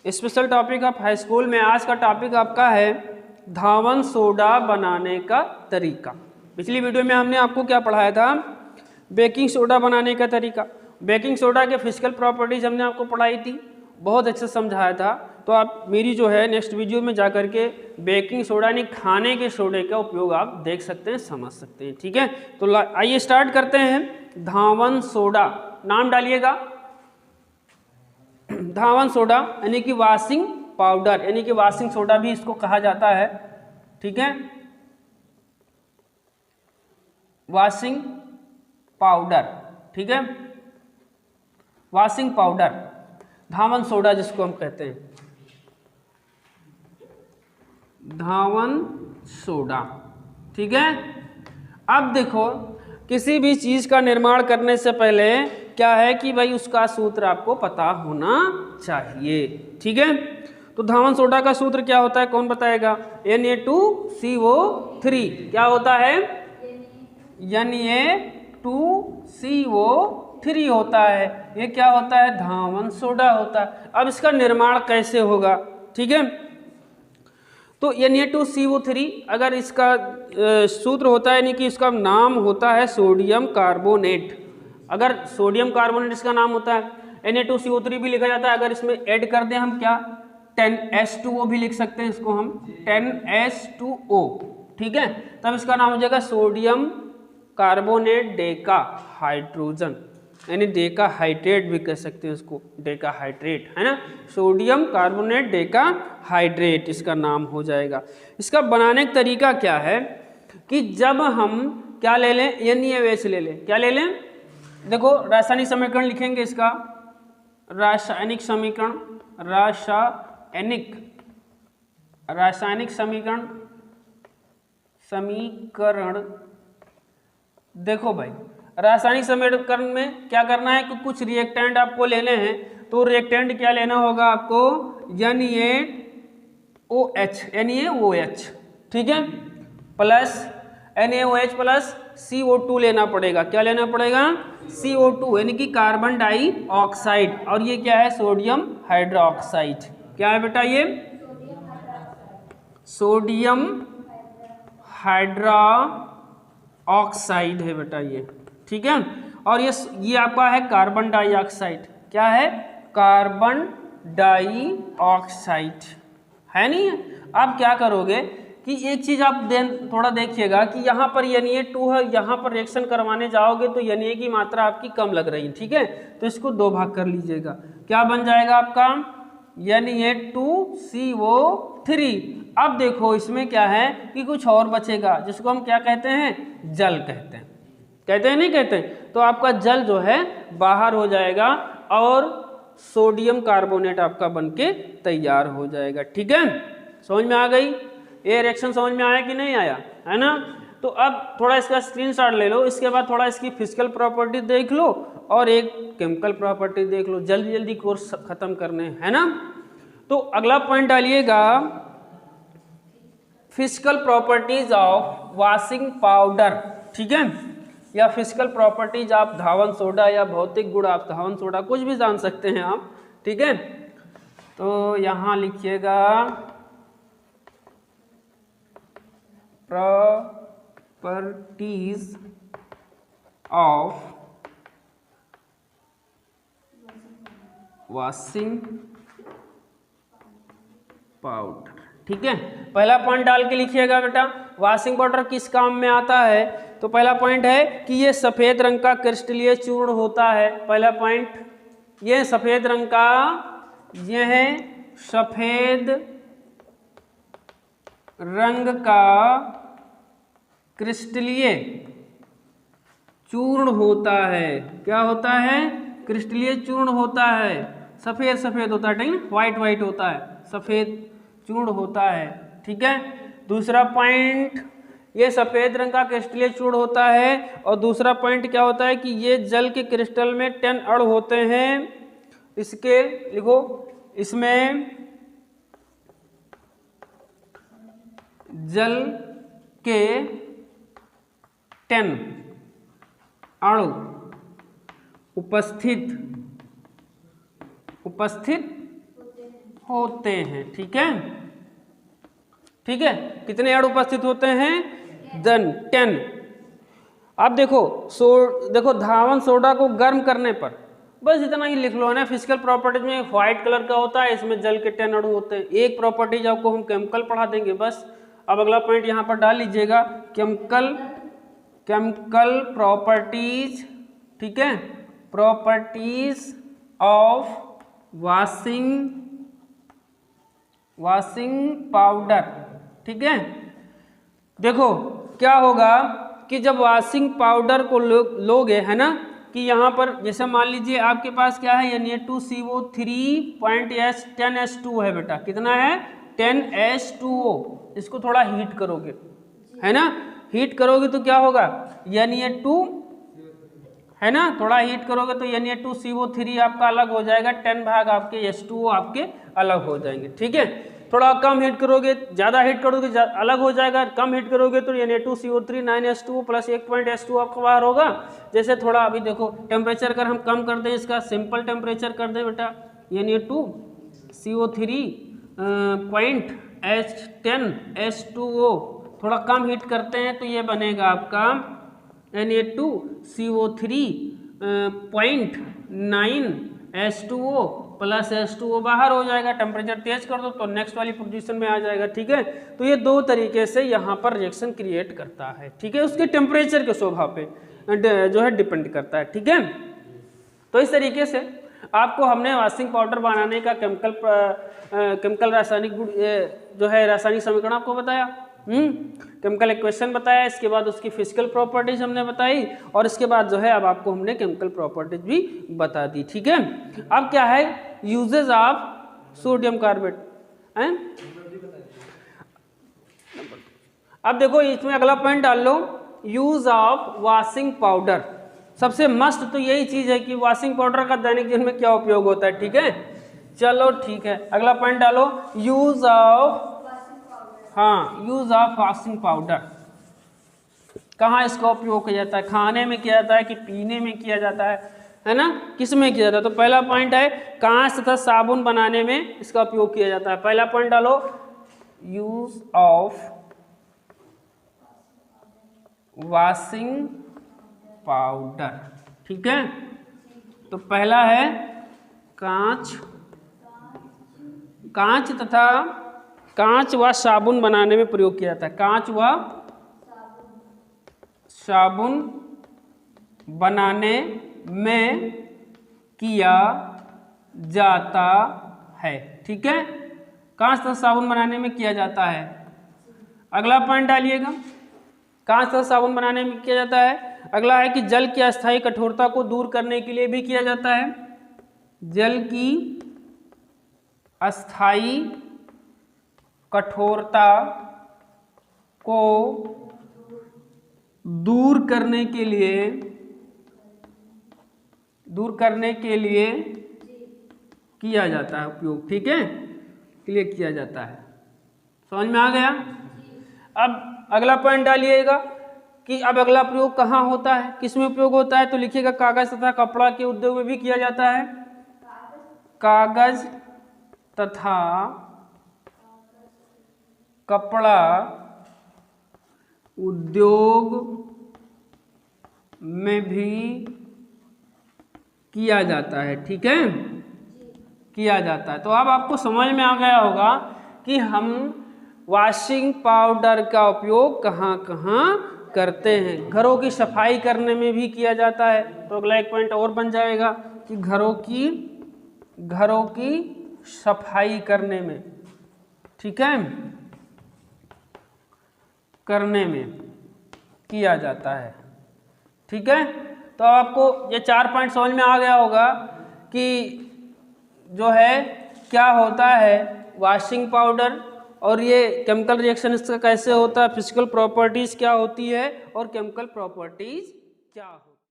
Special topic of high school में आज का टॉपिक आपका है धावन सोडा बनाने का तरीका। पिछली वीडियो में हमने आपको क्या पढ़ाया था, बेकिंग सोडा बनाने का तरीका। बेकिंग सोडा के फिजिकल प्रॉपर्टीज हमने आपको पढ़ाई थी, बहुत अच्छे से समझाया था। तो आप मेरी जो है नेक्स्ट वीडियो में जा करके बेकिंग सोडा यानी खाने के सोडे का उपयोग आप देख सकते हैं, समझ सकते हैं। ठीक है, तो आइए स्टार्ट करते हैं। धावन सोडा नाम डालिएगा, धावन सोडा यानी कि वॉशिंग पाउडर, यानी कि वॉशिंग सोडा भी इसको कहा जाता है। ठीक है, वॉशिंग पाउडर। ठीक है, वॉशिंग पाउडर, धावन सोडा जिसको हम कहते हैं, धावन सोडा। ठीक है, अब देखो किसी भी चीज का निर्माण करने से पहले क्या है कि भाई उसका सूत्र आपको पता होना चाहिए। ठीक है, तो धावन सोडा का सूत्र क्या होता है, कौन बताएगा? Na2CO3 क्या होता है? Na2CO3 होता है। ये क्या होता है? धावन सोडा होता है। अब इसका निर्माण कैसे होगा? ठीक है, तो Na2CO3 अगर इसका सूत्र होता है, यानी कि इसका नाम होता है सोडियम कार्बोनेट। अगर सोडियम कार्बोनेट इसका नाम होता है, Na2CO3 भी लिखा जाता है। अगर इसमें ऐड कर दें हम क्या, 10H2O भी लिख सकते हैं इसको हम, 10H2O। ठीक है, तब इसका नाम हो जाएगा सोडियम कार्बोनेट डेका हाइड्रोजन, यानी डेका हाइड्रेट भी कह सकते हैं इसको, डेका हाइड्रेट है ना, सोडियम कार्बोनेट डेका हाइड्रेट इसका नाम हो जाएगा। इसका बनाने का तरीका क्या है कि जब हम क्या ले लें, NaOH ले लें। क्या ले लें? देखो रासायनिक समीकरण लिखेंगे इसका, रासायनिक समीकरण, रासायनिक समीकरण। देखो भाई, रासायनिक समीकरण में क्या करना है कि कुछ रिएक्टेंट आपको लेने हैं। तो रिएक्टेंट क्या लेना होगा आपको? NaOH। ठीक है, प्लस NaOH प्लस CO2 लेना पड़ेगा। क्या लेना पड़ेगा? CO2 यानी कि कार्बन डाइऑक्साइड। और ये क्या है? Sodium hydroxide. क्या है बेटा? ये सोडियम हाइड्रोक्साइड है बेटा ये। ठीक है, और ये आपका है कार्बन डाइऑक्साइड। क्या है? कार्बन डाइऑक्साइड है नहीं है। अब क्या करोगे कि एक चीज आप थोड़ा देखिएगा कि यहाँ पर Na2 है, यहाँ पर रिएक्शन करवाने जाओगे तो Na की मात्रा आपकी कम लग रही है। ठीक है, तो इसको 2 भाग कर लीजिएगा। क्या बन जाएगा आपका? Na2CO3। अब देखो इसमें क्या है कि कुछ और बचेगा, जिसको हम क्या कहते हैं? जल कहते हैं। कहते हैं नहीं कहते हैं? तो आपका जल जो है बाहर हो जाएगा और सोडियम कार्बोनेट आपका बनके तैयार हो जाएगा। ठीक है, समझ में आ गई? ये रिएक्शन समझ में आया कि नहीं आया, है ना? तो अब थोड़ा इसका स्क्रीनशॉट ले लो, इसके बाद थोड़ा इसकी फिजिकल प्रॉपर्टी देख लो और एक केमिकल प्रॉपर्टी देख लो, जल्दी जल्दी कोर्स खत्म करने, है ना? तो अगला पॉइंट डालिएगा, physical properties of washing powder. ठीक है, या फिजिकल प्रॉपर्टीज आप धावन सोडा, या भौतिक गुण आप धावन सोडा, कुछ भी जान सकते हैं आप। ठीक है, तो यहां लिखिएगा प्रॉपर्टीज ऑफ वॉशिंग पाउडर। ठीक है, पहला पॉइंट डाल के लिखिएगा बेटा, वॉशिंग पाउडर किस काम में आता है। तो पहला पॉइंट है कि ये सफेद रंग का क्रिस्टलीय चूर्ण होता है। पहला पॉइंट, ये सफेद रंग का, यह है सफेद रंग का क्रिस्टलीय चूर्ण होता है। क्या होता है? क्रिस्टलीय चूर्ण होता है, सफेद सफेद होता है, ठीक है, व्हाइट व्हाइट होता है, सफेद चूर्ण होता है। ठीक है, दूसरा पॉइंट, ये सफेद रंग का क्रिस्टलीय चूर्ण होता है। और दूसरा पॉइंट क्या होता है कि ये जल के क्रिस्टल में 10 अणु होते हैं। इसके लिखो, इसमें जल के 10 अणु उपस्थित होते हैं। ठीक है, ठीक है, कितने ऐड उपस्थित होते हैं? 10। अब देखो देखो धावन सोडा को गर्म करने पर, बस इतना ही लिख लो है ना। फिजिकल प्रॉपर्टीज में व्हाइट कलर का होता है, इसमें जल के 10 अणु होते हैं। एक प्रॉपर्टीज आपको हम केमिकल पढ़ा देंगे बस। अब अगला पॉइंट यहाँ पर डाल लीजिएगा, केमिकल प्रॉपर्टीज। ठीक है, प्रॉपर्टीज ऑफ वॉशिंग पाउडर। ठीक है, देखो क्या होगा कि जब वॉशिंग पाउडर को लोगे है ना, कि यहाँ पर जैसे मान लीजिए आपके पास क्या है, Na2CO3.10H2 है बेटा। कितना है? 10H2O। इसको थोड़ा हीट करोगे है ना, हीट करोगे तो क्या होगा, Na2 है ना, थोड़ा हीट करोगे तो Na2CO3 आपका अलग हो जाएगा, 10 भाग आपके H2O आपके अलग हो जाएंगे। ठीक है, थोड़ा कम हीट करोगे, ज़्यादा हीट करोगे अलग हो जाएगा, कम हीट करोगे तो Na2CO3 9H2O plus 1 point H2O आपका बाहर होगा। जैसे थोड़ा अभी देखो टेम्परेचर अगर हम कम कर दें, इसका सिंपल टेम्परेचर कर दें बेटा, Na2CO3 पॉइंट H10H2O, थोड़ा कम हीट करते हैं तो ये बनेगा आपका Na2CO3 point 9H2O plus H2O बाहर हो जाएगा। टेम्परेचर तेज कर दो तो नेक्स्ट वाली पोजीशन में आ जाएगा। ठीक है, तो ये दो तरीके से यहाँ पर रिएक्शन क्रिएट करता है। ठीक है, उसके टेम्परेचर के स्वभाव पे जो है डिपेंड करता है। ठीक है, तो इस तरीके से आपको हमने वॉशिंग पाउडर बनाने का केमिकल रासायनिक गुण जो है रासायनिक समीकरण आपको बताया, केमिकल इक्वेशन बताया, इसके बाद उसकी फिजिकल प्रॉपर्टीज हमने बताई, और इसके बाद जो है अब आपको हमने केमिकल प्रॉपर्टीज भी बता दी। ठीक है, अब क्या है यूजेस ऑफ सोडियम कार्बेट हैं। अब देखो इसमें अगला पॉइंट डाल लो, यूज ऑफ वॉशिंग पाउडर। सबसे मस्ट तो यही चीज है कि वॉशिंग पाउडर का दैनिक जीवन में क्या उपयोग होता है। ठीक है, चलो ठीक है, अगला पॉइंट डालो, use of use of washing powder. कहाँ इसका उपयोग किया जाता है? खाने में किया जाता है कि पीने में किया जाता है ना, किस में किया जाता है? तो पहला पॉइंट है कांच तथा साबुन बनाने में इसका उपयोग किया जाता है। पहला पॉइंट डालो, यूज ऑफ वॉशिंग पाउडर। ठीक है, तो पहला है कांच व साबुन बनाने में प्रयोग किया जाता है। कांच व साबुन बनाने में किया जाता है। ठीक है, कांच तथा साबुन बनाने में किया जाता है। अगला पॉइंट डालिएगा, कांच तथा साबुन बनाने में किया जाता है। अगला है कि जल की अस्थायी कठोरता को दूर करने के लिए भी किया जाता है। जल की अस्थायी कठोरता को दूर करने के लिए किया जाता है उपयोग। ठीक है, के लिए किया जाता है। समझ में आ गया? अब अगला पॉइंट डालिएगा कि अब अगला प्रयोग कहाँ होता है, किस में उपयोग होता है? तो लिखिएगा कागज तथा कपड़ा के उद्योग में भी किया जाता है। कागज तथा कपड़ा उद्योग में भी किया जाता है। ठीक है, किया जाता है। तो अब आपको समझ में आ गया होगा कि हम वॉशिंग पाउडर का उपयोग कहाँ कहाँ करते हैं। घरों की सफाई करने में भी किया जाता है। तो अगला एक पॉइंट और बन जाएगा कि घरों की सफाई करने में, ठीक है, करने में किया जाता है। ठीक है, तो आपको ये 4 पॉइंट समझ में आ गया होगा कि जो है क्या होता है वॉशिंग पाउडर, और ये केमिकल रिएक्शन इसका कैसे होता है, फिजिकल प्रॉपर्टीज क्या होती है और केमिकल प्रॉपर्टीज क्या होती है।